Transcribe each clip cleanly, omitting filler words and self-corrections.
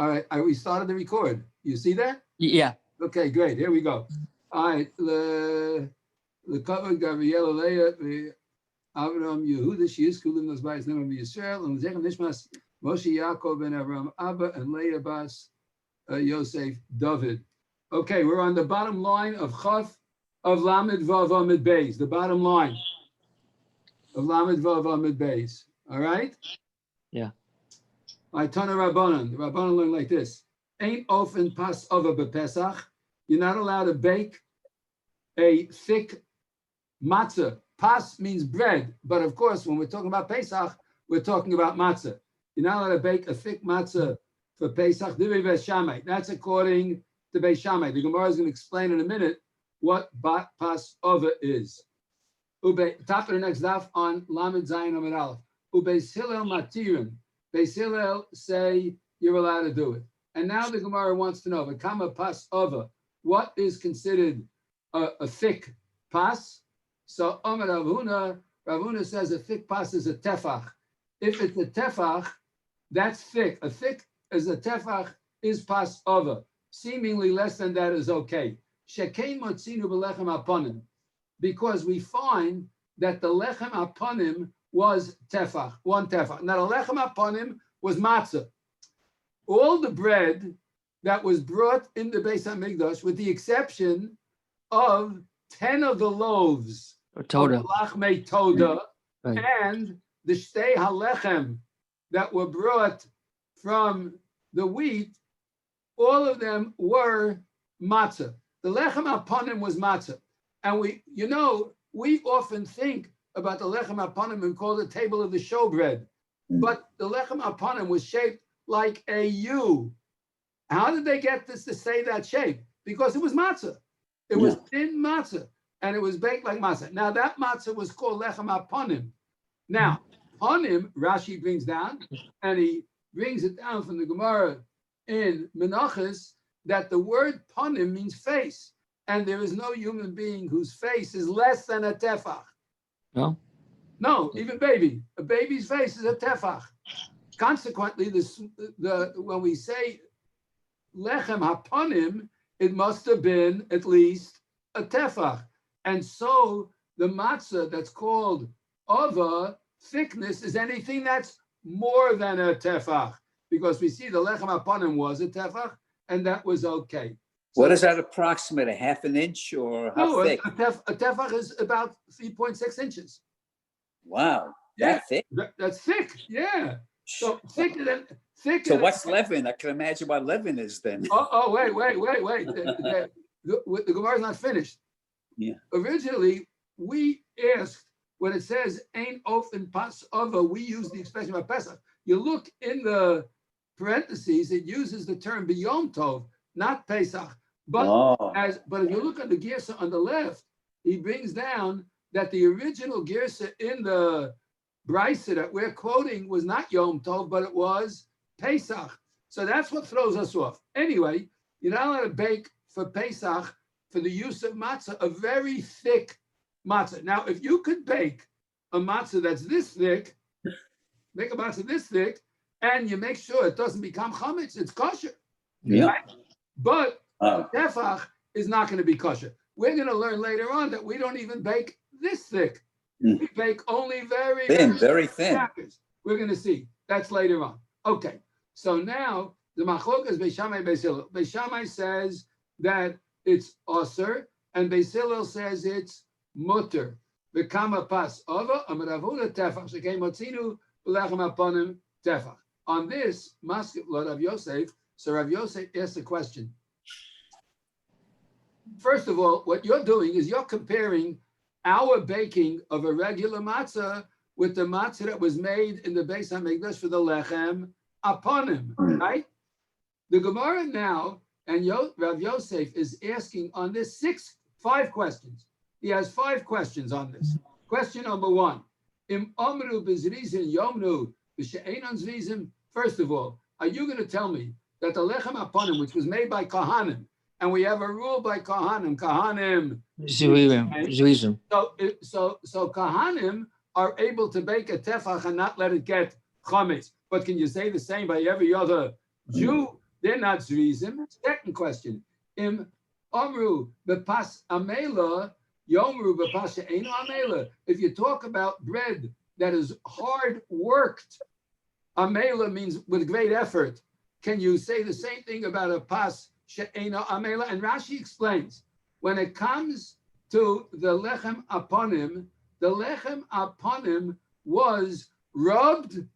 All right, we started to record. You see that? Yeah. Okay, great. Here we go. All right, the cover Gabriel Leah, the Avram Yehuda, she is Kulim those by his name of Yisrael, and Zechem Nishmas Moshe Yaakov and Avram Abba and Leah Bas Yosef David. Okay, we're on the bottom line of Chaf of Lamed Vav Amid Beis. The bottom line of Lamed Vav Amid Beis. All right. Yeah. My Tana Rabbanan. The Rabbanan learn like this: Ain't often pas over bepesach. You're not allowed to bake a thick matzah. Pas means bread, but of course, when we're talking about Pesach, we're talking about matzah. You're not allowed to bake a thick matzah for Pesach. That's according to Beis Shammai. The Gemara is going to explain in a minute what pas over is. Top of the next daf on Lamed Zayin Amid Aleph. Beis Hillel matirin. Beis Hillel say you're allowed to do it. And now the Gemara wants to know, V'kama pas over, what is considered a thick pas? So Amar Rav Huna says a thick pas is a tefach. If it's a tefach, that's thick. A thick as a tefach is pas over. Seemingly less than that is okay. Shekein motzinu b'lechem aponim, because we find that the lechem aponim was tefach, one tefach. Now the lechem aponim was matzah. All the bread that was brought in the Beis Hamikdash, with the exception of 10 of the loaves of lachmei toda, right, and the shtei halechem that were brought from the wheat, all of them were matzah. The lechem aponim was matzah. And we often think about the lechem aponim and call it the table of the showbread. But the lechem aponim was shaped like a U. How did they get this to say that shape? Because it was matzah. It was thin matzah, and it was baked like matzah. Now that matzah was called lechem aponim. Now, ponim, Rashi brings down, and he brings it down from the Gemara in Menachos, that the word ponim means face, and there is no human being whose face is less than a tefach. No? No, even baby. A baby's face is a tefach. Consequently, when we say lechem haponim, it must have been at least a tefach. And so the matzah that's called ova, thickness, is anything that's more than a tefach, because we see the lechem haponim was a tefach, and that was okay. So, what is that approximate, a half an inch or how thick? A tefach is about 3.6 inches. Wow, yeah, that thick? That's thick, yeah. So thicker than. So what's leaven? I can imagine what leaven is then. Wait. The Gemara is not finished. Yeah. Originally, we asked, when it says ain't often pas over, we use the expression of Pesach. You look in the parentheses, it uses the term b'yom tov, not Pesach. But if you look at the Girsa on the left, he brings down that the original Girsa in the Brisa that we're quoting was not Yom Tov, but it was Pesach. So that's what throws us off. Anyway, you're not allowed to bake for Pesach, for the use of matzah, a very thick matzah. Now, if you could bake a matzah that's this thick, make a matzah this thick, and you make sure it doesn't become chametz, it's kosher. Yeah. Right? But a tefach is not going to be kosher. We're going to learn later on that we don't even bake this thick. We bake only very thin. Crackers. We're going to see. That's later on. Okay. So now the machlokas Beis Shammai Beis Hillel. Beis Shammai says that it's osir, and Beis Hillel says it's mutter. V'kama pas ova amar Rav Huna tefach shekei motzinu b'lechem aponim tefach. On this, Maskef Rav Yosef. So Rav Yosef asked a question. First of all, what you're doing is you're comparing our baking of a regular matzah with the matzah that was made in the Beis Hamikdash for the lechem aponim, right? The Gemara now, and Rav Yosef is asking on this 5 questions. He has 5 questions on this. Question number 1: Im omru b'zrizin yomnu b'she'enon zrizim. First of all, are you going to tell me that the lechem aponim, which was made by Kohanim, and we have a rule by Kohanim, Zrizim. So Kohanim are able to bake a tefach and not let it get chametz. But can you say the same by every other Jew? They're not zrizim. Second question. Im Omru bepas amela, yomru bepas she'eino amela. If you talk about bread that is hard worked, amela means with great effort. Can you say the same thing about a pas she'eino amela? And Rashi explains, when it comes to the lechem aponim, the lechem aponim was rubbed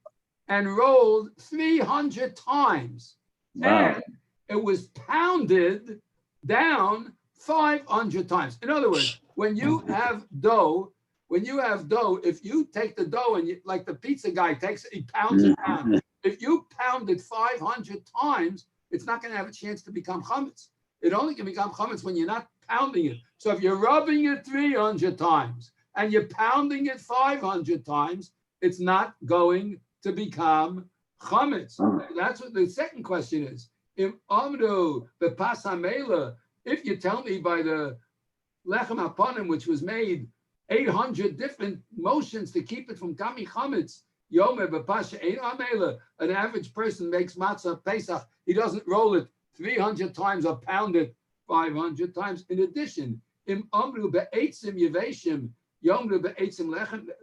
and rolled 300 times. Wow. And it was pounded down 500 times. In other words, when you have dough, if you take the dough and like the pizza guy takes it, he pounds it down. If you pound it 500 times, it's not going to have a chance to become chametz. It only can become chametz when you're not pounding it. So if you're rubbing it 300 times and you're pounding it 500 times, it's not going to become chametz. That's what the second question is. Im amru bepas hamela, if you tell me by the lechem aponim, which was made 800 different motions to keep it from kami chametz, yomeh bepas she'eino hamela, an average person makes matzah Pesach, he doesn't roll it 300 times or pound it 500 times. In addition, im amru be'etzim yeveshim, yomru be'etzim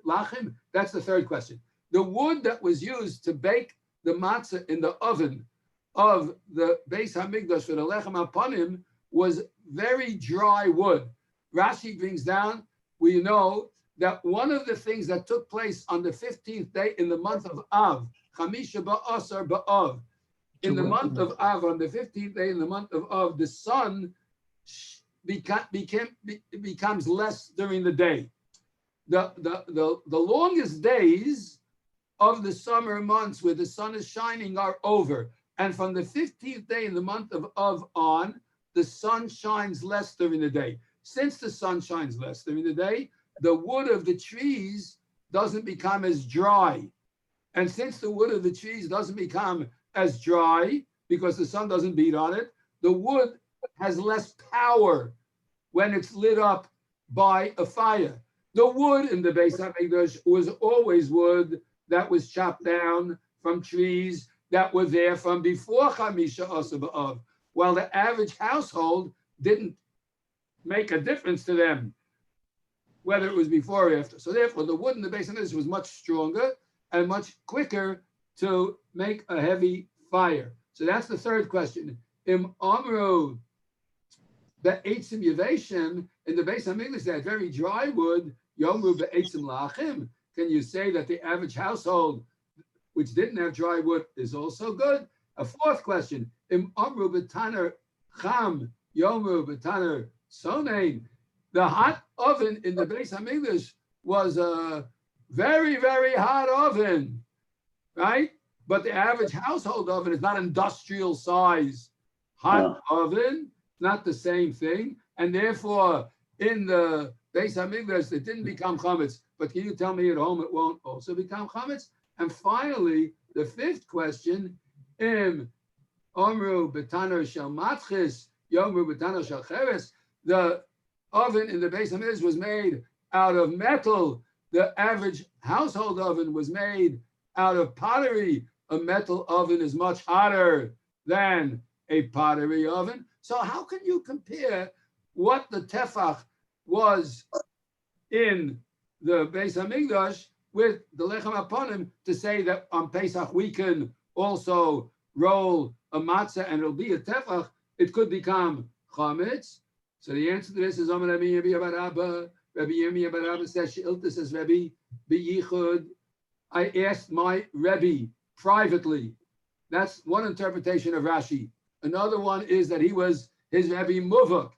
lachim, that's the third question. The wood that was used to bake the matzah in the oven of the Beis Hamikdash for the lechem aponim was very dry wood. Rashi brings down, we know that one of the things that took place on the 15th day in the month of Av, Chamisha ba'asar ba'av, in the month of Av, on the 15th day in the month of Av, the sun becomes less during the day. The longest days of the summer months where the sun is shining are over. And from the 15th day in the month of Av on, the sun shines less during the day. Since the sun shines less during the day, the wood of the trees doesn't become as dry. And since the wood of the trees doesn't become as dry because the sun doesn't beat on it, the wood has less power when it's lit up by a fire. The wood in the Beis HaMikdash was always wood that was chopped down from trees that were there from before Chamisha Asar B'Av, while the average household didn't make a difference to them, whether it was before or after. So therefore, the wood in the Beis HaMikdash was much stronger and much quicker to make a heavy fire. So that's the third question. Im Amru be'etzim yeveshim, in the Beis HaMikdash, that very dry wood, Yomru be'etzim lachim. Can you say that the average household, which didn't have dry wood, is also good? A fourth question, Im Amru b'taner cham, Yomru b'taner sonein. The hot oven in the Beis HaMikdash was a very, very hot oven, right? But the average household oven is not industrial size. Hot oven, not the same thing. And therefore, in the Beis HaMikdash, it didn't become chametz. But can you tell me at home it won't also become chametz? And finally, the fifth question, Im Omru b'taner shel matchis, Yomru b'taner shel cheres. The oven in the Beis HaMikdash was made out of metal. The average household oven was made out of pottery. A metal oven is much hotter than a pottery oven. So how can you compare what the tefach was in the Beis HaMikdash with the lechem aponim to say that on Pesach we can also roll a matzah and it'll be a tefach? It could become chametz. So the answer to this is Amar Rabbi Yirmiyah bar Abba. Rabbi Yirmiyah bar Abba says She'ilta, says Rabbi b'yichud. I asked my Rebbe privately. That's one interpretation of Rashi. Another one is that he was his Rebbe Muvak.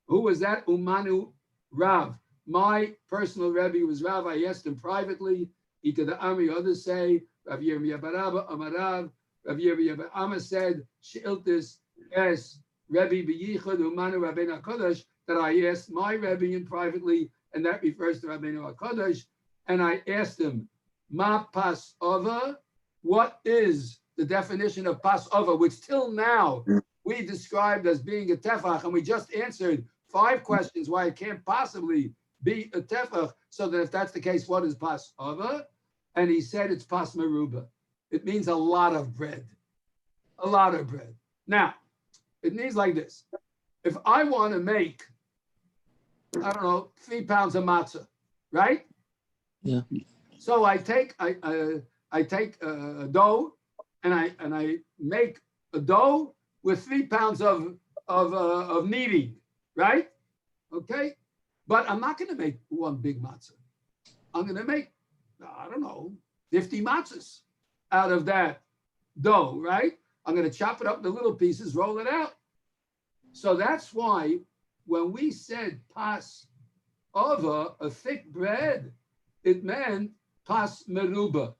Who was that? Umanu Rav. My personal Rebbe was Rav. I asked him privately. Ita the Ami, others say, Rav Yirmiyah bar Abba, Amar Rav. Rav Yirmiyah bar Amma said, She'iltis, yes, Rebbe b'yichud Umanu Rabbeinu HaKadosh, that I asked my Rebbe in privately, and that refers to Rabbeinu HaKadosh, and I asked him, Ma pas ova, what is the definition of pas ova, which till now we described as being a tefach, and we just answered 5 questions why it can't possibly be a tefach. So that if that's the case, what is pas ova? And he said it's pas meruba. It means a lot of bread. A lot of bread. Now, it needs like this. If I want to make, I don't know, 3 pounds of matzah, right? Yeah. So I take a dough and I make a dough with 3 pounds of kneading, right? Okay, but I'm not going to make one big matzah. I'm going to make, I don't know, 50 matzahs out of that dough, right? I'm going to chop it up into little pieces, roll it out. So that's why when we said pas over, a thick bread, it meant pas meruba.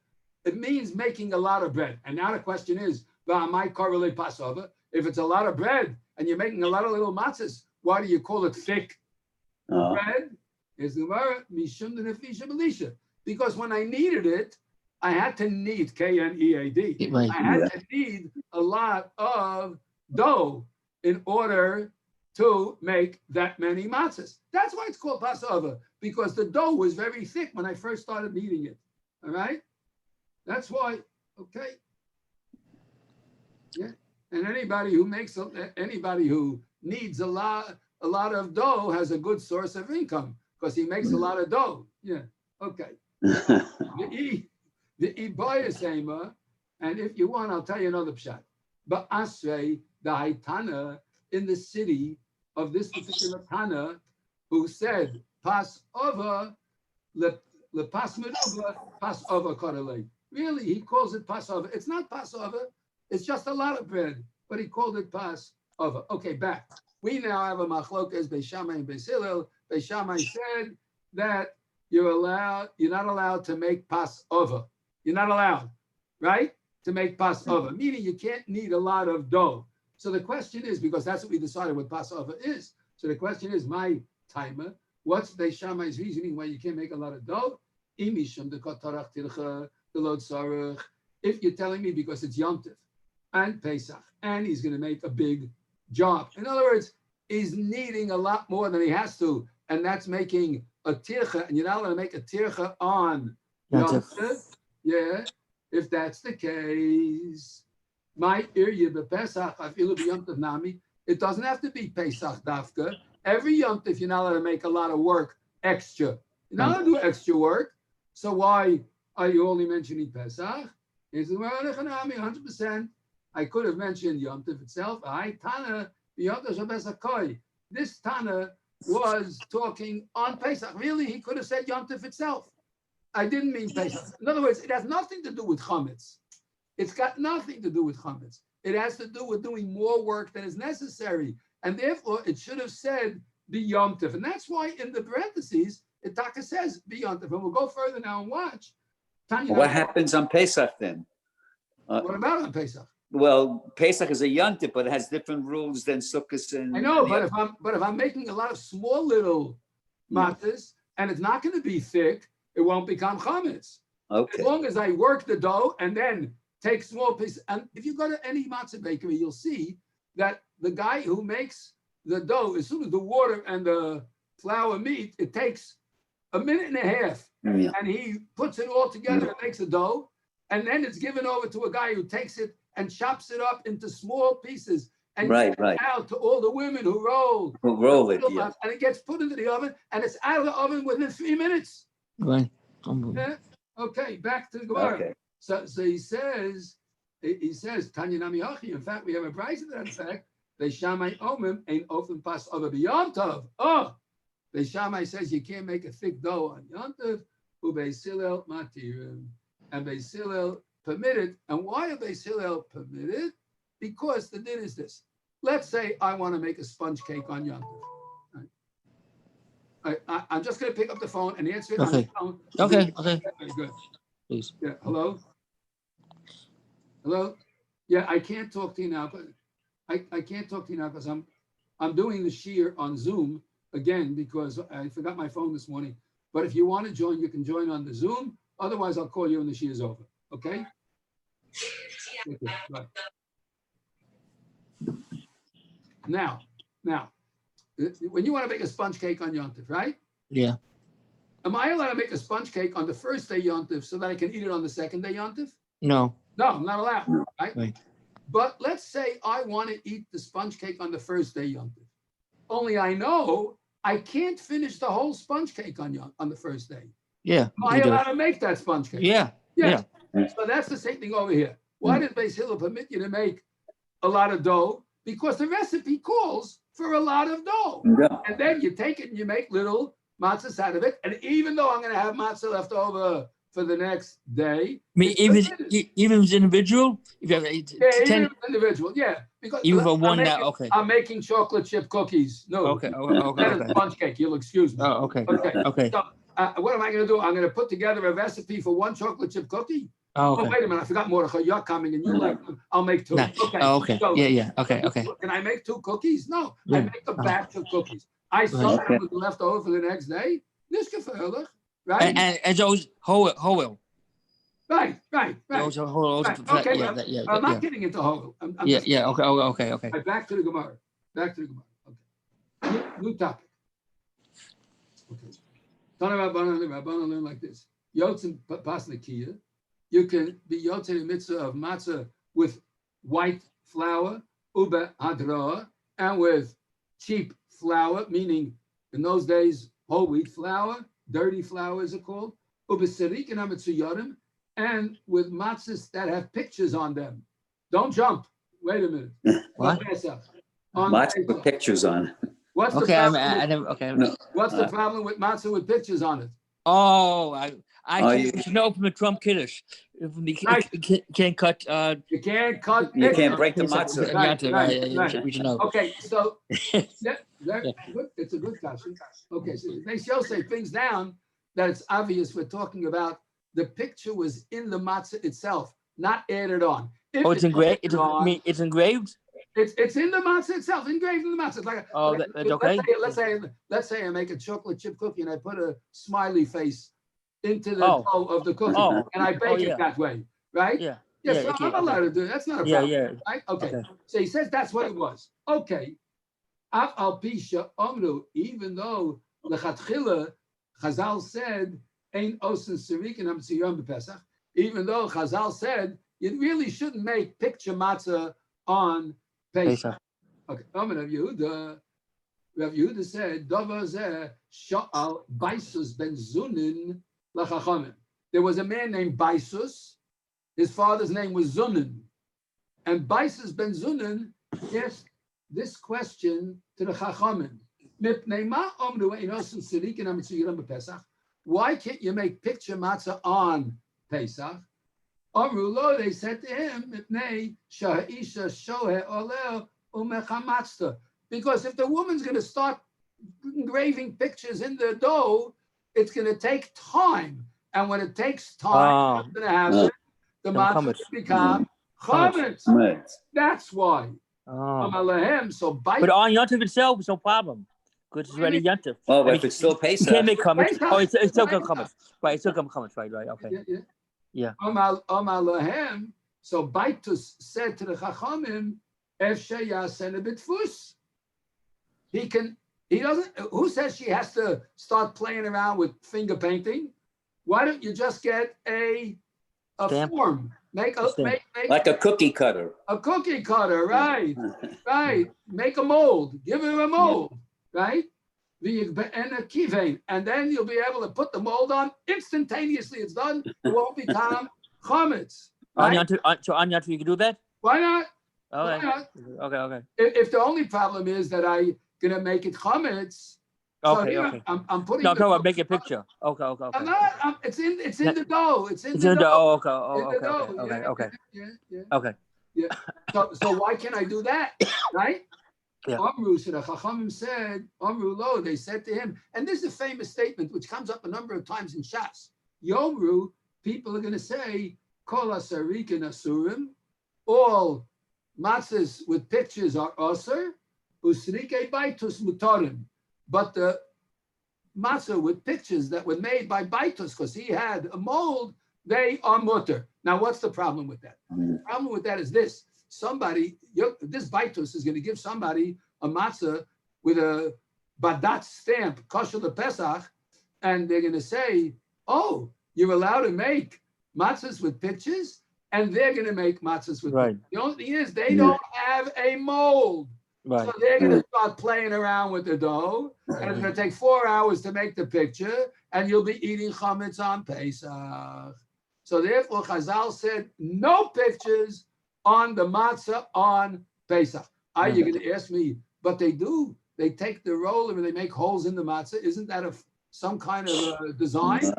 It means making a lot of bread. And now the question is, my correlate pas over. If it's a lot of bread and you're making a lot of little matzahs, why do you call it thick bread? Because when I kneaded it, I had to knead, K-N-E-A-D. Right. I had to knead a lot of dough in order to make that many matzahs. That's why it's called Passover, because the dough was very thick when I first started kneading it. All right? That's why, okay. Yeah. And anybody who needs a lot of dough has a good source of income because he makes a lot of dough. Yeah. Okay. The Ibayasema, and if you want, I'll tell you another pshat. But Asrei, the Haitana in the city of this particular Tana, who said, Pas over, le pas meruba, pas over korelei. Really, he calls it pas over. It's not pas over, it's just a lot of bread, but he called it pas over. Okay, back. We now have a machlokas Beis Shammai and Beis Hillel. Beis Shammai said that you're not allowed to make pas over. You're not allowed, right? To make pas over, meaning you can't knead a lot of dough. So the question is, because that's what we decided what pas over is. So the question is, my timer, what's Beis Shammai's reasoning why you can't make a lot of dough? If you're telling me because it's Yom Tov and Pesach, and he's going to make a big job. In other words, he's needing a lot more than he has to, and that's making a tircha, and you're not allowed to make a tircha on Yom Tov. Yeah, if that's the case, my YIBE Pesach, it doesn't have to be Pesach dafka. Every Yom Tov, you're not allowed to make a lot of work extra. You're not allowed to do extra work. So why are you only mentioning Pesach? It's 100%. I could have mentioned Yom Tov itself. This Tana was talking on Pesach. Really, he could have said Yom Tov itself. I didn't mean Pesach. In other words, it has nothing to do with chametz. It's got nothing to do with chametz. It has to do with doing more work than is necessary. And therefore, it should have said be Yom Tov. And that's why in the parentheses, it taka says be Yom Tov. And we'll go further now and watch. What happens on Pesach then? What about on Pesach? Well, Pesach is a Yom Tov, but it has different rules than Sukkot and. I know, but if I'm making a lot of small little matzahs and it's not going to be thick, it won't become chametz. Okay. As long as I work the dough and then take small pieces. And if you go to any matzah bakery, you'll see that the guy who makes the dough, as soon as the water and the flour meet, it takes a minute and a half. Yeah. And he puts it all together and makes a dough. And then it's given over to a guy who takes it and chops it up into small pieces and Right. out to all the women who roll. It, yeah. And it gets put into the oven and it's out of the oven within 3 minutes. Right. Yeah? Okay, back to the Gemara. Okay. So he says, Tanya Nami Hachi. In fact, we have a price to that effect. Beis Shammai Omim ain't often pass over beyond Tov. Oh, Beis Shammai says you can't make a thick dough on Yom Tov. Beis Hillel matirim, and Beis Hillel permitted. And why are Beis Hillel permitted? Because the din is this. Let's say I want to make a sponge cake on Yom Tov. Right. I'm just going to pick up the phone and answer it on the phone. Okay. Very good. Please. Yeah. Hello. Yeah, I can't talk to you now, but I can't talk to you now because I'm doing the SHIUR on Zoom again because I forgot my phone this morning. But if you want to join, you can join on the Zoom. Otherwise, I'll call you when the SHIUR is over. Okay? Okay, bye. Now, when you want to make a sponge cake on Yom Tov, right? Yeah. Am I allowed to make a sponge cake on the first day Yom Tov so that I can eat it on the second day Yom Tov? No. No, I'm not allowed, right? But let's say I want to eat the sponge cake on the first day Yom Tov. Only I know I can't finish the whole sponge cake on the first day. Yeah. Am I allowed to make that sponge cake? Yeah. Yes. So that's the same thing over here. Why does Beis Hillel permit you to make a lot of dough? Because the recipe calls for a lot of dough. Yeah. And then you take it and you make little matzahs out of it. And even though I'm going to have matzah left over for the next day. I mean, even if it's individual, if you have even 10, if it's individual, because even for I'm one making, now, okay. I'm making chocolate chip cookies. No, Okay. that is sponge cake. You'll excuse me. Oh, okay. Okay. So what am I going to do? I'm going to put together a recipe for one chocolate chip cookie. Oh, okay. Oh, wait a minute. I forgot Mordechai. You're coming and you like them. I'll make two. Nice. Okay. Oh, okay. So, Yeah. Okay. Can I make two cookies? No. Yeah. I make a batch of cookies. I saw them with left over for the next day. This gefällig, right? And those whole. Right. Those whole. Right. Okay. Yeah. I'm not getting into whole. Yeah. Okay. Right, back to the Gemara. Okay. New topic. Okay. Tana Rabbanan learn like this. Yotzim pasnakiya. You can be yotzei the mitzvah of matzah with white flour, uba hadra, and with cheap flour, meaning in those days whole wheat flour, dirty flour is it called, uba serik and amitzuyarim, and with matzahs that have pictures on them. Don't jump. Wait a minute. What? Matzah with pictures on. What's the problem? What's the problem with matzah with pictures on it? Oh, I should know from the Trump Kiddush. If we can't cut. You can't cut. You can't break the matzah. Right. We should know. Okay, so it's a good question. Okay, so they shall say things down that it's obvious we're talking about the picture was in the matzah itself, not added on. It's engraved. It's engraved. It's in the matzah itself, engraved in the matzah. It's like that's okay. Let's say I make a chocolate chip cookie and I put a smiley face into the dough of the cookie and I bake it that way, right? Yeah. So I'm allowed to do it. That's not a problem. Yeah. Right? Okay. So he says that's what it was. Okay. Af al pisha omru, even though lechatchila Chazal said ain't osin sarik and amtziyom b'Pesach, even though Chazal said you really shouldn't make picture matzah on Pesach. Okay. Rav Yehuda said, Davar zeh sha'al Baisus ben Zunin lachachamim. There was a man named Baisus. His father's name was Zunin. And Baisus ben Zunin asked this question to the Chachamim. Why can't you make picture matzah on Pesach? They said to him, because if the woman's going to start engraving pictures in the dough, it's going to take time. And when it takes time, what's going to happen? The matzah will become chametz. That's why. So but on Yontif itself, it's no problem. Because it's already Yontif. Oh, but if it's still Pesach. You can't make chametz. Oh, it's still chametz. Right, it's still chametz. Right. Okay. Yeah. So Baitus said to the Chachamim, he doesn't, who says she has to start playing around with finger painting? Why don't you just get a form? Make like a cookie cutter. A cookie cutter, right. Make a mold. Give her a mold, right? And a kivein, and then you'll be able to put the mold on instantaneously. It's done. It won't become chametz. Right? So on Yontif, you can do that? Why not? Okay. Why not? Okay. If the only problem is that I'm gonna make it chametz. Okay. I'm putting. No, make a picture. Okay. I'm not. It's in the dough. It's in the dough. Okay. Okay. Yeah. So why can't I do that? Right? Yeah. Amru, so the Chachamim said, Amru lo, they said to him, and this is a famous statement which comes up a number of times in Shas. Yomru, people are going to say, Kol asarik and asurim, all matzahs with pictures are asur, usrike baitus mutarim. But the matzah with pictures that were made by baitus, because he had a mold, they are mutter. Now, what's the problem with that? The problem with that is this. This baitus is going to give somebody a matzah with a badat stamp, kosher the Pesach, and they're going to say, oh, you're allowed to make matzahs with pictures? and they're going to make matzahs with Right. them. The only thing is they don't have a mold. Right. So they're going to start playing around with the dough, and it's going to take 4 hours to make the picture, and you'll be eating chametz on Pesach. So therefore, Chazal said, no pictures on the matzah on Pesach. You're going to ask me, but they do. They take the roller and they make holes in the matzah. Isn't that some kind of a design?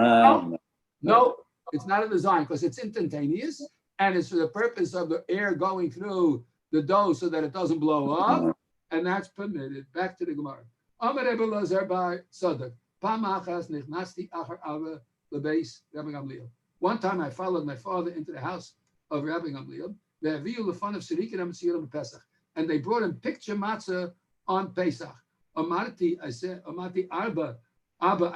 No, it's not a design because it's instantaneous, and it's for the purpose of the air going through the dough so that it doesn't blow up, and that's permitted. Back to the Gemara. One time I followed my father into the house of Rabbi Gamliel, and they brought him picture matzah on Pesach. I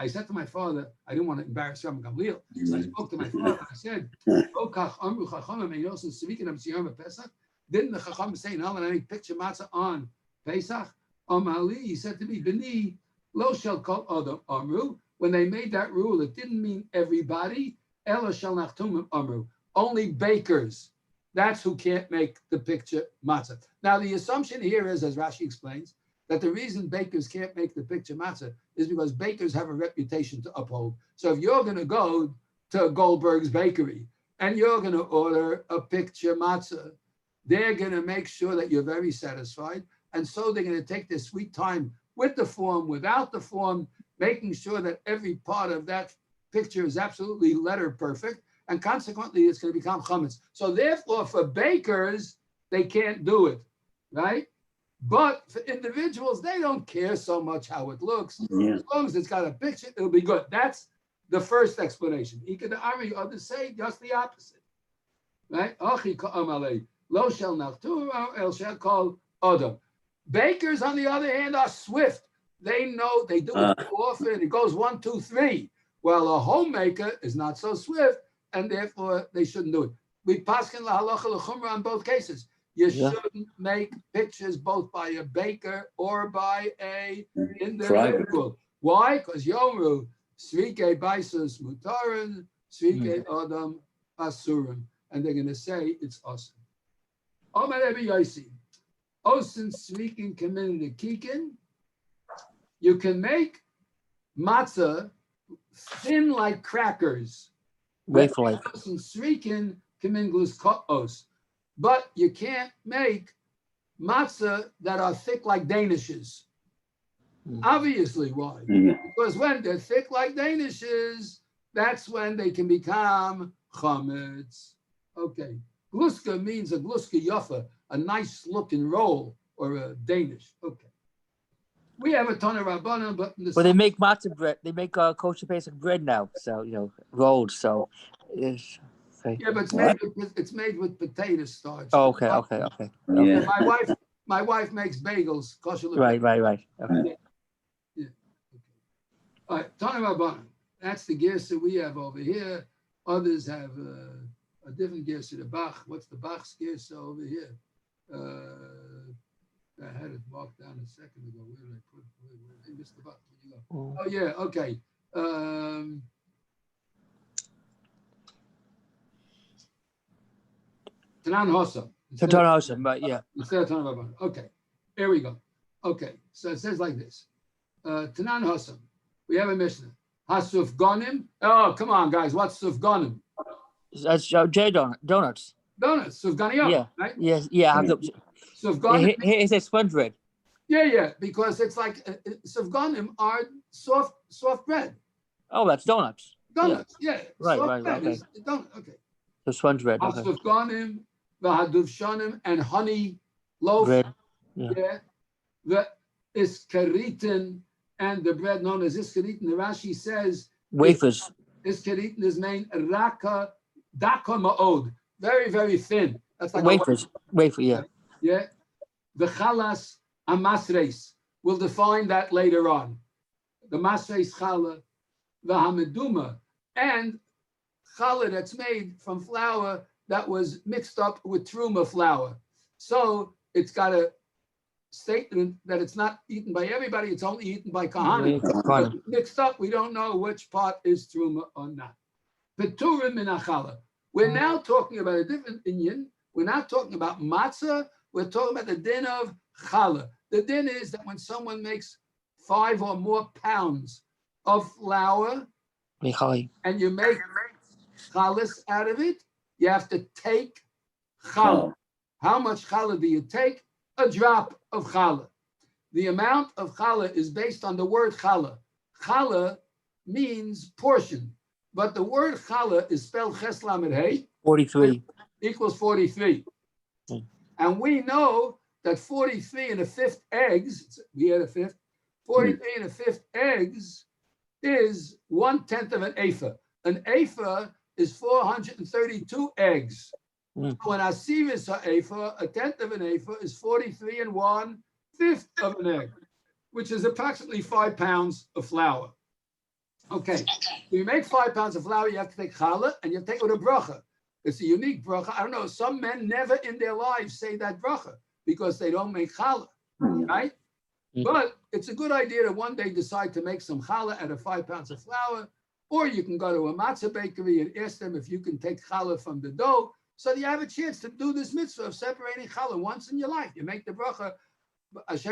said to my father, I didn't want to embarrass Rabbi Gamliel, so I spoke to my father. I said, didn't the Chacham say, no, when I make picture matzah on Pesach? He said to me, B'ni, lo shel kol adam amru. When they made that rule, it didn't mean everybody. Elo shel nachtumim amru. Only bakers. That's who can't make the picture matzah. Now, the assumption here is, as Rashi explains, that the reason bakers can't make the picture matzah is because bakers have a reputation to uphold. So if you're going to go to Goldberg's Bakery and you're going to order a picture matzah, they're going to make sure that you're very satisfied. And so they're going to take their sweet time with the form, without the form, making sure that every part of that picture is absolutely letter perfect. And consequently, it's going to become chametz. So therefore, for bakers, they can't do it, right? But for individuals, they don't care so much how it looks. Yeah. As long as it's got a picture, it'll be good. That's the first explanation. Others say just the opposite, right? Lo shel nachtura el shel kol adam. Bakers, on the other hand, are swift. They know they do it too often. It goes 1, 2, 3. Well, a homemaker is not so swift, and therefore they shouldn't do it. We paskin lahalacha l'chumra on both cases. You shouldn't make pictures both by a baker or by a individual. Why? Because Yomru, Srike Baisus Mutaran, Srike Adam Asuran. And they're going to say it's awesome. Omar Ebi Yosi. Osin Srikin Kamin the Kikin. You can make matzah thin like crackers. Wafer-like. Osin Srikin Kamin Glus Os. But you can't make matzah that are thick like danishes. Obviously, why? Because when they're thick like danishes, that's when they can become chametz. Okay. Gluska means a gluska yafa, a nice looking roll or a Danish. Okay. We have a ton of rabbanon, but they make matzah bread. They make kosher Pesach bread now. So, rolled. So, okay. Yeah, but it's made with potato starch. Oh, okay. Yeah. My wife makes bagels. Kosher. Right. Okay. Yeah. Okay. All right. Ton of rabbanon. That's the gersa we have over here. Others have a different gersa. The Bach. What's the Bach's gersa over here? I had it marked down a second ago. Where did I put it? Where did I miss the Bach? Where you go? Oh yeah. Okay. Tanan Hossam. Tanan Hossam, but yeah. Instead of Tanan Rabbanan. Okay. Here we go. Okay. So it says like this. Tanan Hossam. We have a Mishnah. Hasuf Gonim. Oh, come on, guys. What's Suf Gonim? That's J donuts. Donuts. Suf Ganiyot. Yeah. Right? Yes. Yeah. Suf Gonim. It says sponge bread. Yeah. Because it's like Suf Gonim are soft bread. Oh, that's donuts. Donuts. Yeah. Right. Okay. Okay. So sponge bread. Okay. Hasuf Gonim, V'haduv Shonim, and honey loaf. Bread. Yeah. The iskaritin and the bread known as iskaritin. The Rashi says wafers. Iskaritin is named Raka Daka Ma'od. Very, very thin. That's like wafers. Wafer, yeah. Yeah. The chalas amasreis. We'll define that later on. The masreis chala, the hameduma, and challah that's made from flour that was mixed up with truma flour. So it's got a statement that it's not eaten by everybody, it's only eaten by kahanim. Mixed up, we don't know which part is truma or not. Peturim min challah. We're now talking about a different Indian. We're not talking about matzah. We're talking about the din of challah. The din is that when someone makes 5 or more pounds of flour and you make challah out of it, you have to take challah. Oh. How much challah do you take? A drop of challah. The amount of challah is based on the word challah. Challah means portion, but the word challah is spelled ches lamed hey. 43. Equals 43. And we know that 43 and a fifth eggs, we had a fifth, 43 and a fifth eggs is 1/10 of an ephah. An ephah is 432 eggs. So when asiv is a ephah, 1/10 of an ephah is 43 and 1/5 of an egg, which is approximately 5 pounds of flour. Okay, so you make 5 pounds of flour, you have to take challah and you take it with a bracha. It's a unique bracha. I don't know, some men never in their lives say that bracha because they don't make challah, right? But it's a good idea to one day decide to make some challah out of 5 pounds of flour, or you can go to a matzah bakery and ask them if you can take challah from the dough, so that you have a chance to do this mitzvah of separating challah once in your life. You make the bracha. I've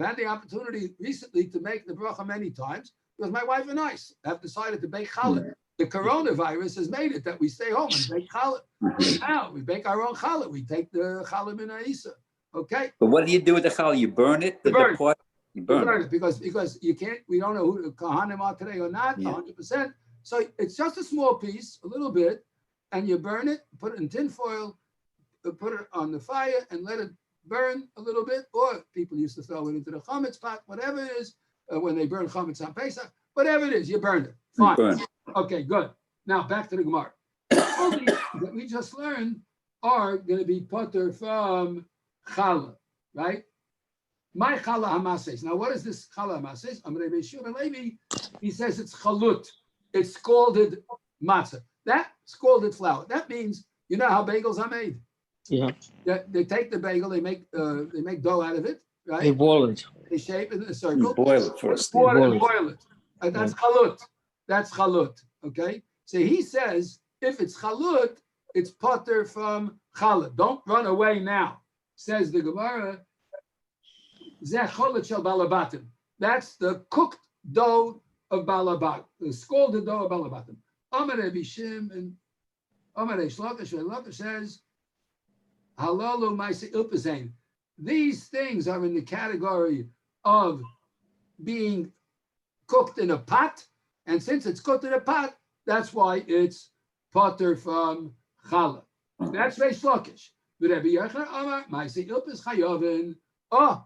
had the opportunity recently to make the bracha many times because my wife and I have decided to bake challah. The coronavirus has made it that we stay home and bake challah. Now we bake our own challah. We take the challah min ha'isa. Okay. But what do you do with the challah? You burn it? You burn pot? You burn it. Because you can't, we don't know who the Kohanim are today or not, 100%. So it's just a small piece, a little bit, and you burn it, put it in tin foil, put it on the fire and let it burn a little bit, or people used to throw it into the chametz pot, whatever it is, when they burn chametz on Pesach, whatever it is, you burn it. Fine. Burn. Okay, good. Now back to the Gemara. All these that we just learned are going to be potter from challah, right? My challah hamases. Now, what is this challah hamases? I'm going to be sure. And maybe he says it's chalut. It's scalded matzah. That scalded flour. That means, you know how bagels are made? Yeah. They take the bagel, they make dough out of it, right? They boil it. They shape it in a circle. You boil it first. Boil it. That's chalut. That's chalut. Okay. So he says if it's chalut, it's potter from challah. Don't run away now. Says the Gemara. Zeh cholet shel balabatim. That's the cooked dough of balabat, the scalded dough of balabatim. Amar Bishim and Amar Shlakish says, halalu ma'aseh ilpazain. These things are in the category of being cooked in a pot, and since it's cooked in a pot, that's why it's potter from challah. That's Reish Lakish. But Rabbi Yochanan Amar ma'aseh ilpis chayavin. Oh,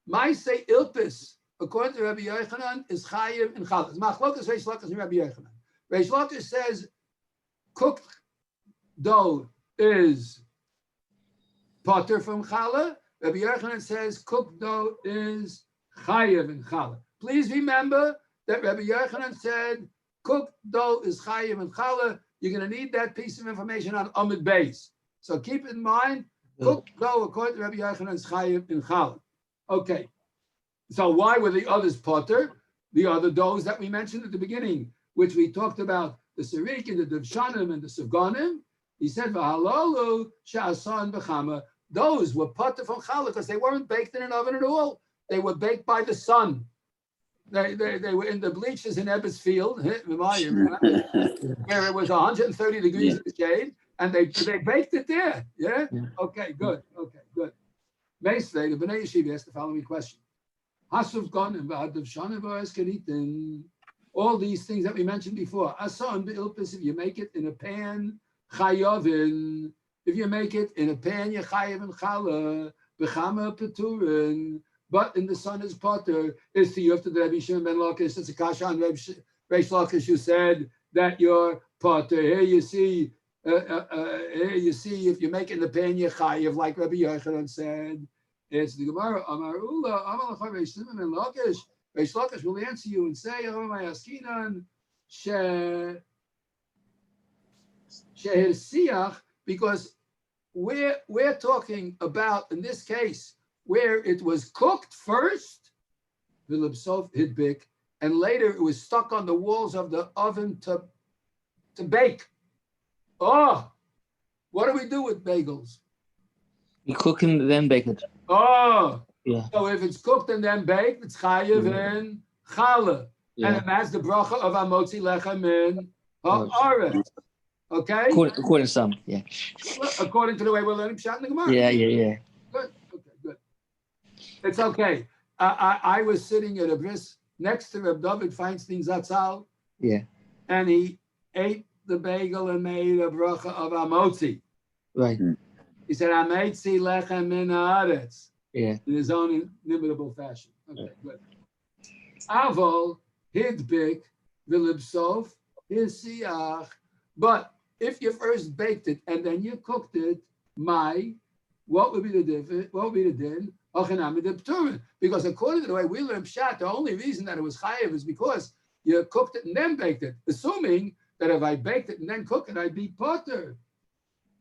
ma'aseh ilpis, according to Rabbi Yochanan, is chayiv in challah. It's machlokas Reish Lakish and Rabbi Yochanan. Reish Lakish says cooked dough is potter from challah. Rabbi Yochanan says cooked dough is chayiv in challah. Please remember that Rabbi Yochanan said cooked dough is chayiv in challah. You're going to need that piece of information on Amud Beis. So keep in mind, cooked dough according to Rabbi Yochanan is chayiv in challah. Okay. So why were the others potter? The other doughs that we mentioned at the beginning, which we talked about, the Sirikim, the Devshanim, and the Sivganim. He said, "V'halalu she'asan b'chama." Those were potter from challah because they weren't baked in an oven at all. They were baked by the sun. They were in the bleachers in Ebbets Field, where it was 130 degrees in the shade, and they baked it there. Yeah? Okay, good. Okay, good. Meisvei, the Bnei Yeshiva asked the following question. Hasuvganim v'adavshanim v'eskenitin. All these things that we mentioned before. Asan be'ilpis, if you make it in a pan, chayavin. If you make it in a pan, you chayav in challah, b'chama peturin. But in the sun is potter. Is to you after the Rabbi Shimon ben Lakish. It's a kasha on Reish Lakish who said that you're potter. Here you see, if you make it in the pan, you chayav, like Rabbi Yochanan said. It's the Gemara. Amar Ula, Amar Lachar Reish Shimon ben Lakish. Reish Lakish will answer you and say, because we're talking about, in this case, where it was cooked first, and and later it was stuck on the walls of the oven to bake. Oh, what do we do with bagels? You cook and then bake it. Oh, Yeah. so if it's cooked and then baked, it's chayiv in challah. Yeah. And that's the bracha of Amotzi Lechem in Haaretz. Okay? According to some, yeah. According to the way we're learning Pshat in the Gemara. Yeah. Good. Okay, good. It's okay. I was sitting at a bris next to Reb David Feinstein Zatzal. Yeah. And he ate the bagel and made a bracha of Amotzi. Right. He said, Amotzi Lechem in Haaretz. Yeah. In his own inimitable fashion. Okay, good. Avol hidbik v'libsof hisiach. But if you first baked it and then you cooked it, what would be the difference? What would be the din? Because according to the way we learn Pshat, the only reason that it was chayiv is because you cooked it and then baked it. Assuming that if I baked it and then cooked it, I'd be potter.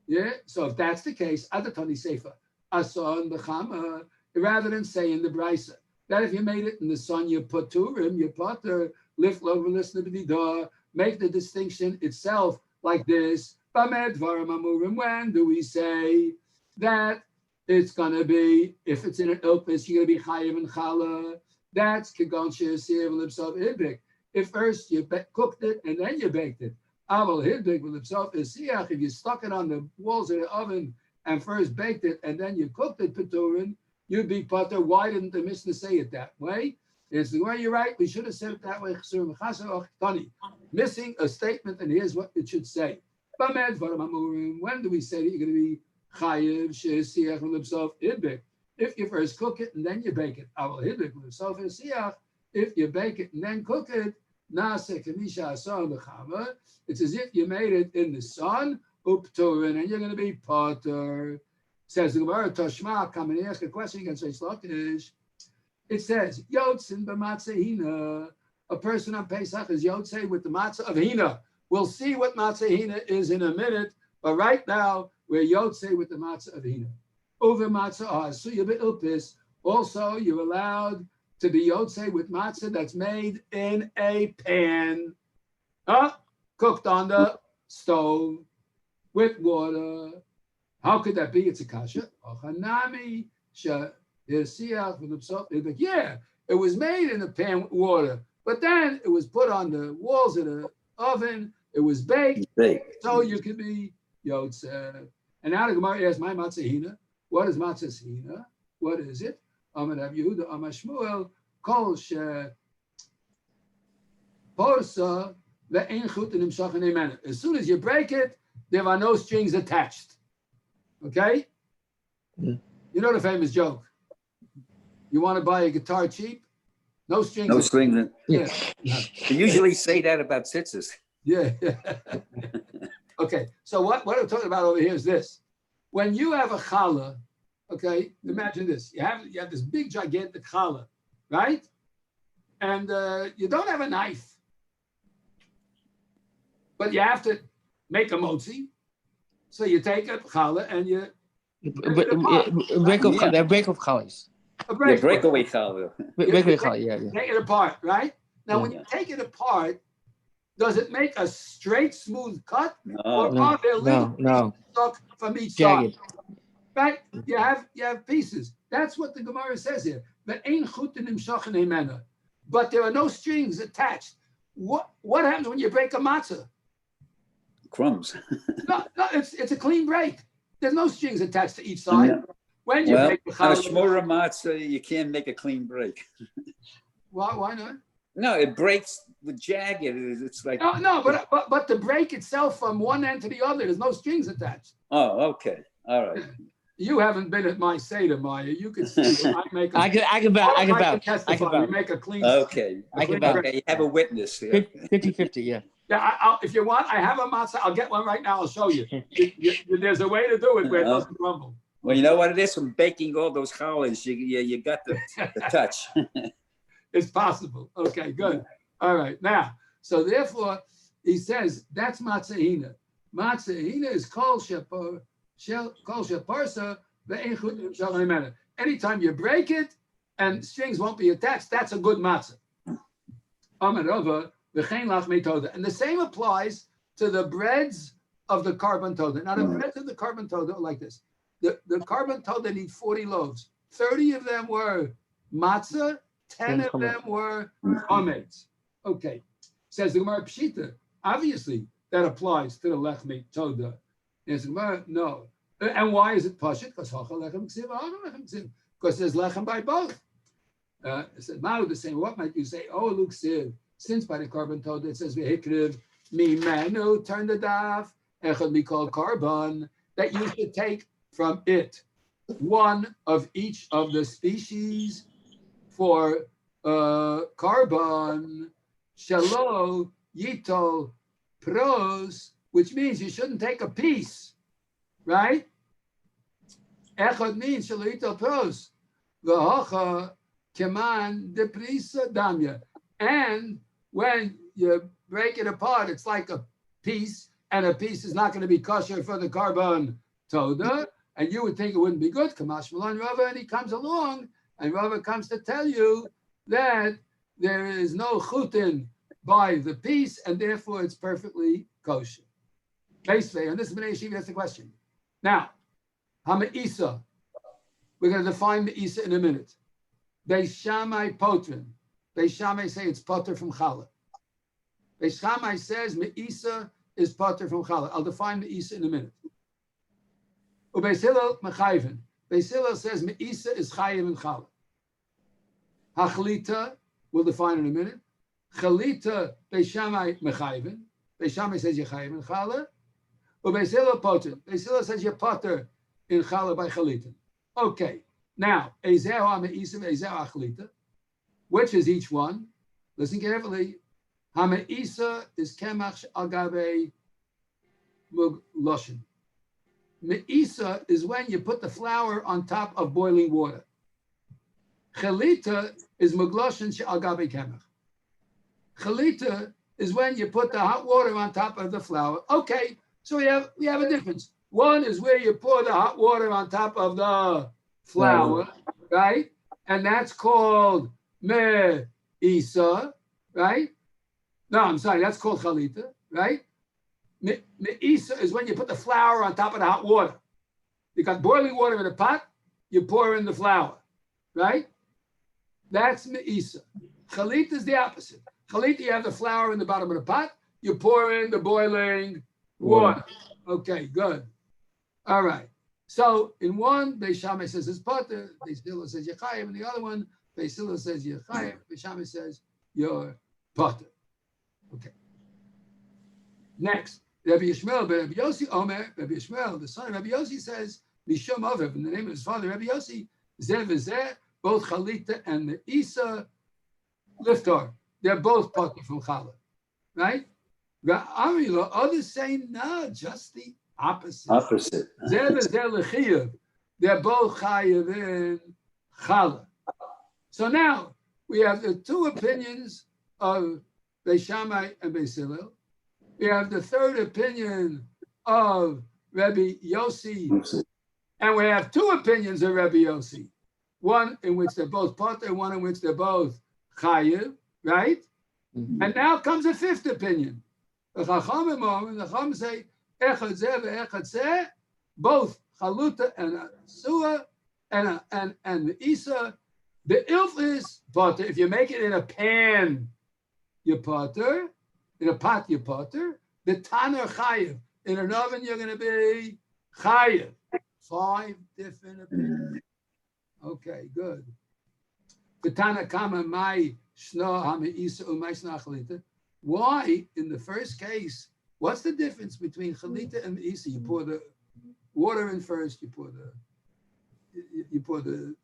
Yeah. So if that's the case, adatoni sefer ason b'chama, rather than say in the brisa that if you made it in the sun, you put turim, you potter, lift over, listen to the make the distinction itself like this. When do we say that it's going to be, if it's in an ilpis, you're going to be chayiv and challah? That's kegon she'asir v'lipsov hidbik. If first you cooked it and then you baked it. Aval hidbik v'lipsov hisiach. If you stuck it on the walls of the oven and first baked it and then you cooked it peturin, you'd be potter. Why didn't the Mishnah say it that way? It's the way you're right. We should have said it that way. Missing a statement, and here's what it should say. When do we say that you're going to be chayiv she'esiach v'lipsov hidbik? If you first cook it and then you bake it. Aval hidbik v'lipsov hisiach. If you bake it and then cook it, na'aseh k'misha asar b'chama. It's as if you made it in the sun, upturin, and you're going to be potter. Says the Gemara, Toshma, come and ask a question against Reish Lakish. It says, Yotzin b'matzah hina. A person on Pesach is Yotzei with the matzah of hina. We'll see what matzah hina is in a minute, but right now we're Yotzei with the matzah of hina. Over matzah asuya be'ilpis. Also, you're allowed to be Yotzei with matzah that's made in a pan, cooked on the stove with water. How could that be? It's a kasha. Yeah, it was made in a pan with water, but then it was put on the walls of the oven. It was baked, so you could be Yotzei. And now the Gemara asks, my matzah hina. What is matzah hina? What is it? Amar Rav Yehuda, Amar Shmuel, kol she porsa ve'ein chut nimshach neimena. As soon as you break it, there are no strings attached. Okay? Yeah. You know the famous joke. You want to buy a guitar cheap? No strings. No strings. Yeah. They usually say that about tzitzis. Yeah. Okay. So what I'm talking about over here is this. When you have a challah, okay, imagine this. You have this big gigantic challah, right? And you don't have a knife. But you have to make a motzi. So you take a challah and you break of challahs. Breakaway challah. Breakaway challah, yeah. Take it apart, right? Now, when you take it apart, does it make a straight, smooth cut? Or are there little pieces stuck from each side? Right? You have pieces. That's what the Gemara says here. But there are no strings attached. What happens when you break a matzah? Crumbs. No, it's a clean break. There's no strings attached to each side. Yeah. When you break the on a shmura matzah, you can't make a clean break. Why not? No, it breaks with jagged. It's like but the break itself from one end to the other, there's no strings attached. Oh, okay, all right. You haven't been at my Seder, Maya. You can see I make. I can vouch. You make a clean. Okay, okay. You have a witness here. 50-50, yeah. Yeah, if you want, I have a matzah. I'll get one right now. I'll show you. There's a way to do it where it doesn't crumble. Well, you know what it is from baking all those challahs. You got the touch. It's possible. Okay, good. All right. Now, so therefore, he says that's matzah hina. Matzah hina is kol sheparsa ve'ein chut nimshach neimena. Anytime you break it and strings won't be attached, that's a good matzah. Amar Rava, v'chein lachmei toda. And the same applies to the breads of the carbon toda. Now, the breads of the carbon toda are like this. The carbon toda need 40 loaves. 30 of them were matzah, 10 of them were chametz. Okay. Says the Gemara Pshita. Obviously, that applies to the lechmei toda. Answer the Gemara, no. And why is it pashut? Because hacha lechem ksiv, hacha lechem ksiv. Because there's lechem by both. It says, Mao the same. What might you say? Oh, Luke ksiv. Since by the carbon toda it says vehikriv mimenu, turn the daf, echad mikol carbon, that you should take from it one of each of the species for carbon, shalo, yitol, pros, which means you shouldn't take a piece, right? Echad means shalo, yitol, pros. V'hocha keman deprisa damya. And when you break it apart, it's like a piece, and a piece is not going to be kosher for the carbon toda, and you would think it wouldn't be good. Kamash Malan Rava, and he comes along, and Rava comes to tell you that there is no chutin by the piece, and therefore it's perfectly kosher. Basically, and this is Bnei Yeshiva, that's the question. Now, Hama'isa, we're going to define the Isa in a minute. Beis Shammai potrin. Beis Shammai say it's potter from challah. Beis Shammai says Me'isa is potter from challah. I'll define Me'isa in a minute. Ubeis Hillel mechayven. Beis Hillel says Me'isa is chayiv in challah. Hachlita, we'll define in a minute. Chalita, Beis Shammai mechayven. Beis Shammai says you're chayiv in challah. Ubeis Hillel potter. Beis Hillel says you're potter in challah by chalita. Okay. Now, Ezehu HaMe'isa ve'Ezehu HaChalita. Which is each one? Listen carefully. Ha'me'isa is kemach agabe mugloshin. Me'isa is when you put the flour on top of boiling water. Chalita is mugloshin she'agabe kemach. Chalita is when you put the hot water on top of the flour. Okay, so we have a difference. One is where you pour the hot water on top of the flour, right? And that's called Me'isa, right? No, I'm sorry, that's called Chalita, right? Me'isa is when you put the flour on top of the hot water. You got boiling water in a pot, you pour in the flour, right? That's Me'isa. Chalita is the opposite. Chalita, you have the flour in the bottom of the pot, you pour in the boiling water. Okay, good. All right. So in one, Beis Shammai says it's potter, Beis Hillel says you're chayiv, and the other one, Beis Hillel says you're chayiv, Beis Shammai says you're potter. Okay. Next, Rabbi Yishmael, Rabbi Yossi Omer, Rabbi Yishmael, the son of Rabbi Yossi says, Mishum Aviv, in the name of his father, Rabbi Yossi, Zeh v'zeh, both Chalita and the Isa, Liftar, they're both potter from Challah, right? Amila, others say, no, just the opposite. They're both chayiv in challah. So now we have the two opinions of Beis Shammai and Beis Hillel. We have the third opinion of Rabbi Yossi, and we have two opinions of Rabbi Yossi. One in which they're both potter, one in which they're both chayiv, right? Mm-hmm. And now comes a fifth opinion. The Chachamim say, echad zeh ve'echad zeh, both chaluta and suah and the isa. The ilf is potter. If you make it in a pan, you potter. In a pot, you potter. The taner chayiv. In an oven, you're going to be chayiv. 5 different opinions. Okay, good. The taner kama mai shno ha'me'isa u'mai shno chalita. Why, in the first case, what's the difference between chalita and isa? You pour the water in first, you pour the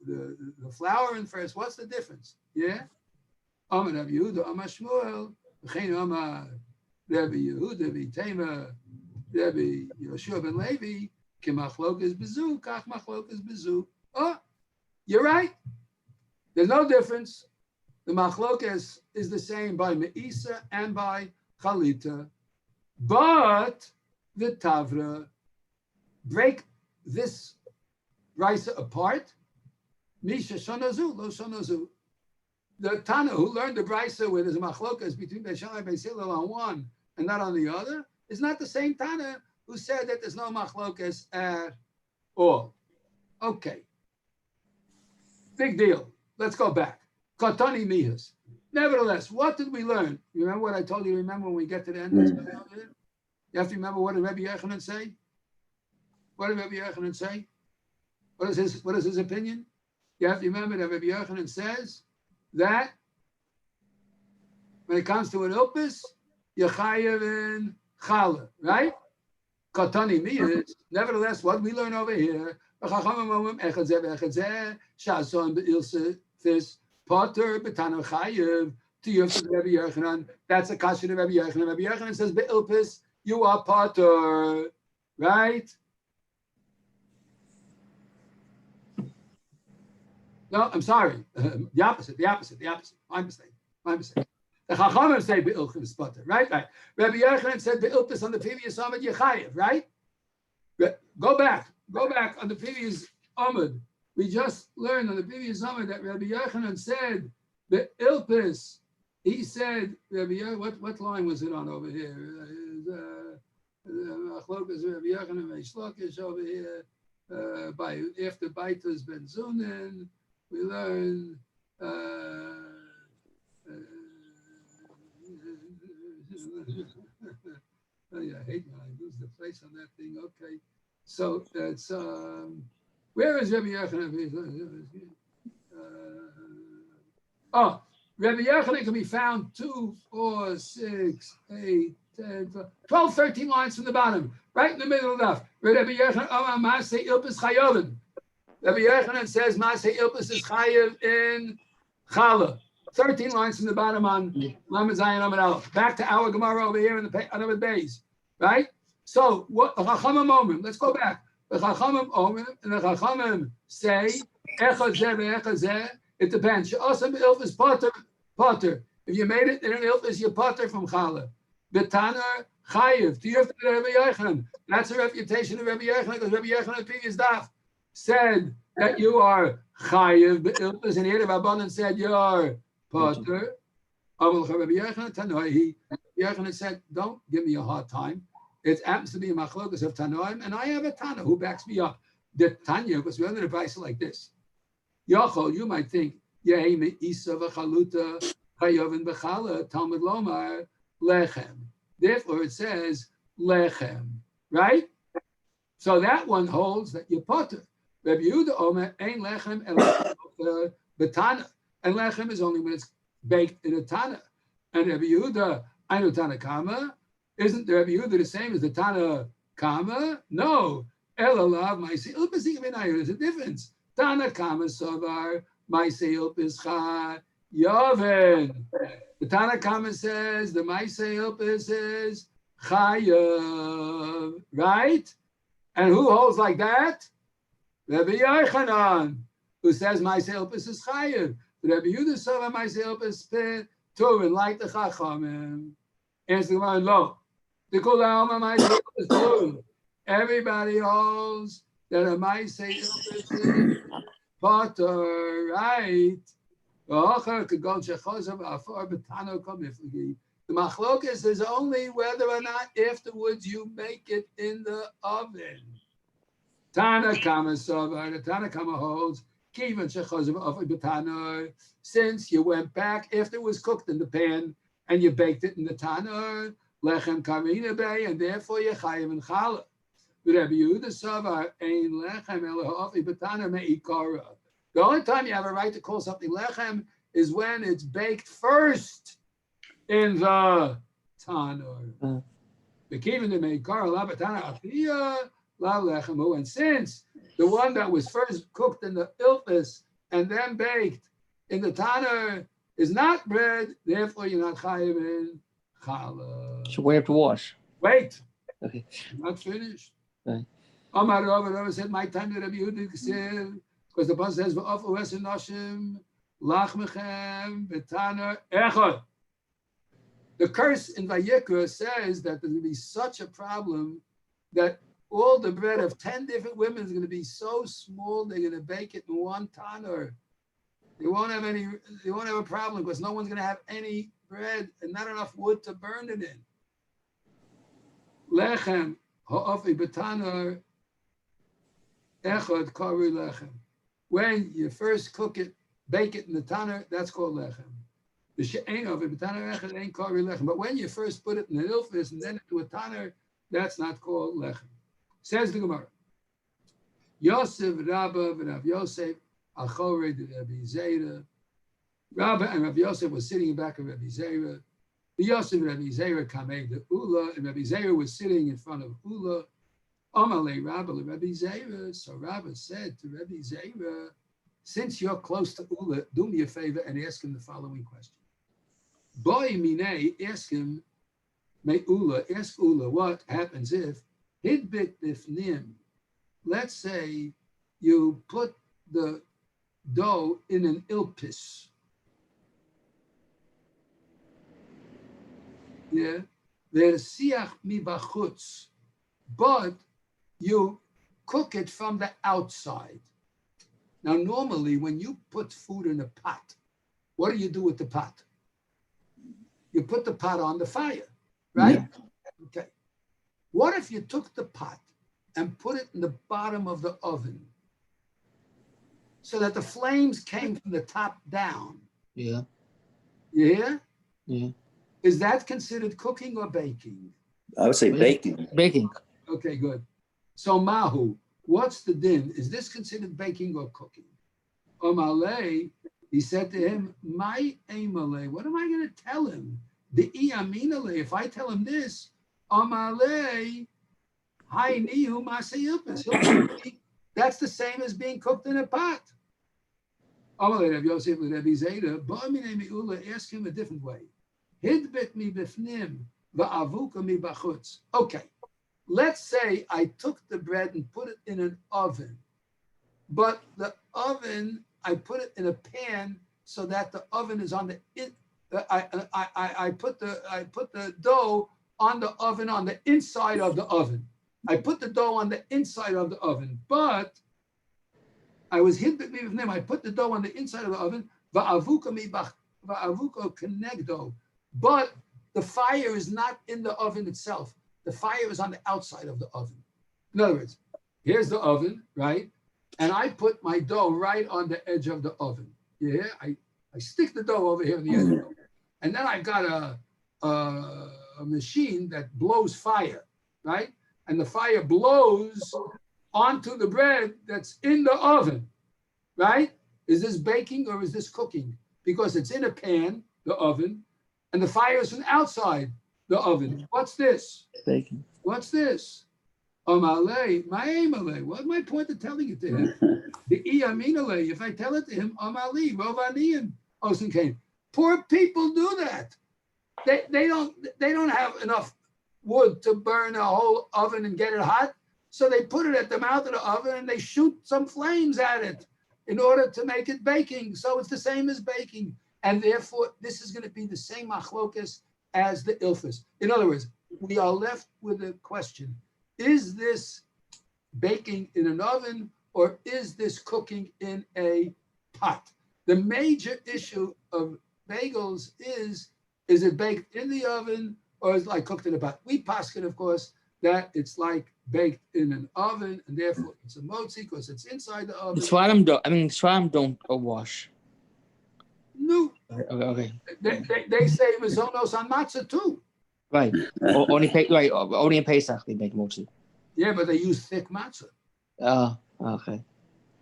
flour in first. What's the difference? Yeah? Amar Rabbi Yehuda, Amar Shmuel, V'chein Amar Rabbi Yehuda, V'tema, Rabbi Yoshua ben Levi, Ki machlokas bezu, kach machlokas bezu. Oh, you're right. There's no difference. The machlokas is the same by me'isa and by chalita. But the Tavra, break this Raisa apart. Misha shonazu, lo shonazu. the Tana who learned the Brisa where there's a machlokas between Beis Shammai and Beis Hillel on one and not on the other is not the same Tana who said that there's no machlokas at all. Okay. Big deal. Let's go back. Katani mihas. Nevertheless, what did we learn? You remember what I told you? Remember when we get to the end? You have to remember what did Rabbi Yochanan say? What did Rabbi Yochanan say? What is his opinion? You have to remember that Rabbi Yochanan says that when it comes to an ilpis, you're chayav in chala, right? Katani miyas. Nevertheless, what we learn over here, Potter betano chayev to you for Rabbi Yochanan. That's a kasha to Rabbi Yochanan. Rabbi Yochanan says beilpis, you are Potter, right? No, I'm sorry. The opposite. My mistake. The Chachamim say beilpis Potter, right? Rabbi Yochanan said beilpis on the previous Amud Yechayev, right? Go back on the previous Amud. We just learned on the previous summer that Rabbi Yochanan said the ilpis. He said, Rabbi Yochanan, what line was it on over here? Achlokas Rabbi Yochanan Meishlokish over here. By after Baitus Ben Zunin, we learned. Oh yeah, I hate when I lose the place on that thing. Okay, so that's. Where is Rabbi Yochanan? Rabbi Yochanan can be found 2, 4, 6, 8, 10, 12, 13 lines from the bottom, right in the middle of the daf. Rabbi Yochanan, Masei Ilpis Chayovin. Rabbi Yochanan says Masei Ilpis is Chayev in Chala. 13 lines from the bottom on Lamed Zayin Amud Aleph. Back to our Gemara over here in the Amud Beis, right? So what the Chachamim moment? Let's go back. The Chachamim Omer and the Chachamim say, it depends. She'asam ilfis potter. If you made it in an ilfis, you're potter from chala. Betanar chayiv. Do you have to do Rabbi Yochanan? That's a refutation of Rabbi Yochanan because Rabbi Yochanan previous daf said that you are chayiv ilfis, and here the Rabbanan said you are potter. Rabbi Yochanan said, don't give me a hard time. It happens to be a machlokas of Tanoim, and I have a Tana who backs me up. The Tanya, because we have an advice like this. Yochol, you might think, Yehi Isa v'chaluta chayovin b'chala Talmud lomar lechem. Therefore, it says lechem, right? So that one holds that you're potter. Rabbi Yehuda Omer ain't lechem and betana, and lechem is only when it's baked in a Tana. And Rabbi Yehuda, I know Tana Kama. Isn't the Rabbi Yehuda the same as the Tana Kama? No. Elalav Maisei Ilpis Ikvenayu. There's a difference. Tana Kama Savar Maisei Ilpis Cha Yoven. The Tana Kama says the Maisei Ilpis is Chayav, right? And who holds like that? Rabbi Yochanan, who says Maisei Ilpis is Chayav. The Rabbi Yehuda Savar Maisei Ilpis Turin, like the Chachamim. Answer the Gemara, no. Everybody holds that a Maisei Ilpis is potter, right? The machlokas is only whether or not afterwards you make it in the oven. Tana Kama Sovar, the Tana Kama holds, since you went back after it was cooked in the pan and you baked it in the tanner, lechem karina bay, and therefore you chayim and chala. But Rabbi Yehuda Savar ein lechem elahofi b'tanner meikara. The only time you have a right to call something lechem is when it's baked first in the tanner. B'kivin the meikara la b'tanner afiyah la lechemu. And since the one that was first cooked in the ilfis and then baked in the tanner is not bread, therefore you're not chayiv in challah. So we have to wash. Wait. Okay. I'm not finished. Okay. Omar Rava said, my time to Rabbi Yehuda because the pasuk says, "V'ofu esen nashim lachmechem b'taner echad." The curse in Vayikra says that there's going to be such a problem that all the bread of 10 different women is going to be so small they're going to bake it in one tanner. You won't have a problem because no one's going to have any bread and not enough wood to burn it in. Lechem ha'ofi b'tanar echad kari lechem. When you first cook it, bake it in the tanner, that's called lechem. The she'ein of it b'tanar echad ain't kari lechem. But when you first put it in the ilfis and then into a tanner, that's not called lechem. Says the Gemara. Yosef Rabba v'Rav Yosef achore de Rabbi Zera. Rabba and Rabbi Yosef was sitting in back of Rabbi Zera. The Yosef Rabbi Zera kamei de Ula, and Rabbi Zera was sitting in front of Ula. Amale Rabba le Rabbi Zera. So Rabba said to Rabbi Zera, since you're close to Ula, do me a favor and ask him the following question. Boy mine, ask him, may Ula, ask Ula, what happens if hidbit bifnim? Let's say you put the dough in an ilpis. Yeah, siach mi bachutz, but you cook it from the outside. Now, normally, when you put food in a pot, what do you do with the pot? You put the pot on the fire, right? Yeah. Okay. What if you took the pot and put it in the bottom of the oven so that the flames came from the top down? Yeah. You hear? Yeah. Is that considered cooking or baking? I would say baking. Baking. Okay, good. So Mahu, what's the din? Is this considered baking or cooking? Omalei, he said to him, my aimale, what am I going to tell him? The iaminale, if I tell him this, Omalei, hi nihu masayilpis. That's the same as being cooked in a pot. Omalei Rav Yosef Rabbi Zera, ba'amine mi'ula, ask him a different way. Hidbit mi bifnim, va'avuka mi bachutz. Okay. Let's say I took the bread and put it in an oven, but the oven, I put it in a pan so that the oven is on the, I put the dough on the oven on the inside of the oven. I put the dough on the inside of the oven, but I was hidbit mi bifnim. I put the dough on the inside of the oven, va'avuka kenegdo, but the fire is not in the oven itself. The fire is on the outside of the oven. In other words, here's the oven, right? And I put my dough right on the edge of the oven. Yeah, I stick the dough over here on the edge of the oven. And then I've got a machine that blows fire, right? And the fire blows onto the bread that's in the oven, right? Is this baking or is this cooking? Because it's in a pan, the oven, and the fire is from outside the oven. What's this? Baking. What's this? Amalei, ma'amalei. What's my point of telling it to him? The iaminalei. If I tell it to him, amali, rovanian, osin came. Poor people do that. They don't have enough wood to burn a whole oven and get it hot. So they put it at the mouth of the oven and they shoot some flames at it in order to make it baking. So it's the same as baking. And therefore, this is going to be the same machlokas as the ilfis. In other words, we are left with a question. Is this baking in an oven or is this cooking in a pot? The major issue of bagels is it baked in the oven or is it like cooked in a pot? We paskin, of course, that it's like baked in an oven and therefore it's a motzi because it's inside the oven. Shvarim don't wash. No. Okay. They say mazonos on matzah too. Right. Only in Pesach they make mochi. Yeah, but they use thick matzah. Okay.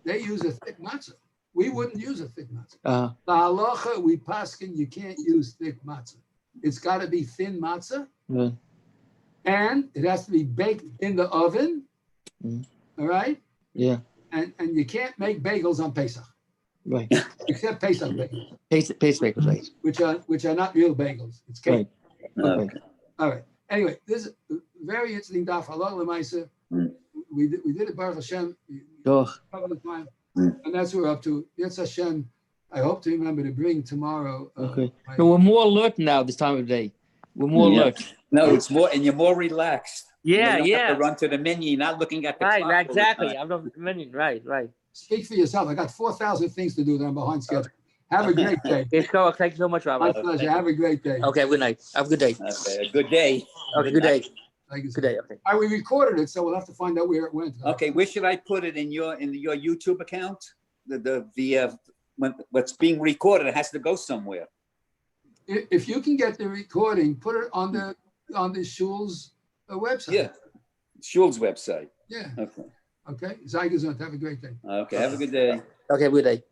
They use a thick matzah. We wouldn't use a thick matzah. The halacha, we paskin, you can't use thick matzah. It's got to be thin matzah. Yeah. And it has to be baked in the oven. All right? Yeah. And you can't make bagels on Pesach. Right. Except Pesach bagels. Pesach bagels, right. Which are not real bagels. It's cake. Right. Okay. All right. Anyway, this is a very interesting daf. Halal l'maisa. We did it Baruch Hashem. Cover the time. And that's what we're up to. Yes, Hashem. I hope to remember to bring tomorrow. Okay. No, we're more alert now this time of day. We're more alert. No, it's more, and you're more relaxed. Yeah, you don't have to run to the menu, not looking at the clock. Right, exactly. I'm not the menu. Right. Speak for yourself. I got 4,000 things to do that I'm behind schedule. Have a great day. Yes, go. Thank you so much, My Rabbi. pleasure. Have a great day. Okay, good night. Have a good day. Okay, a good day. Okay, good day. Thank you, sir. Good day. Okay. All right, we recorded it, so we'll have to find out where it went. Okay, where should I put it in your YouTube account? What's being recorded, it has to go somewhere. If you can get the recording, put it on the shul's website. Yeah, Shul's website. Yeah. Okay. Okay. Zygazont, have a great day. Okay. Have a good day. Okay, good day.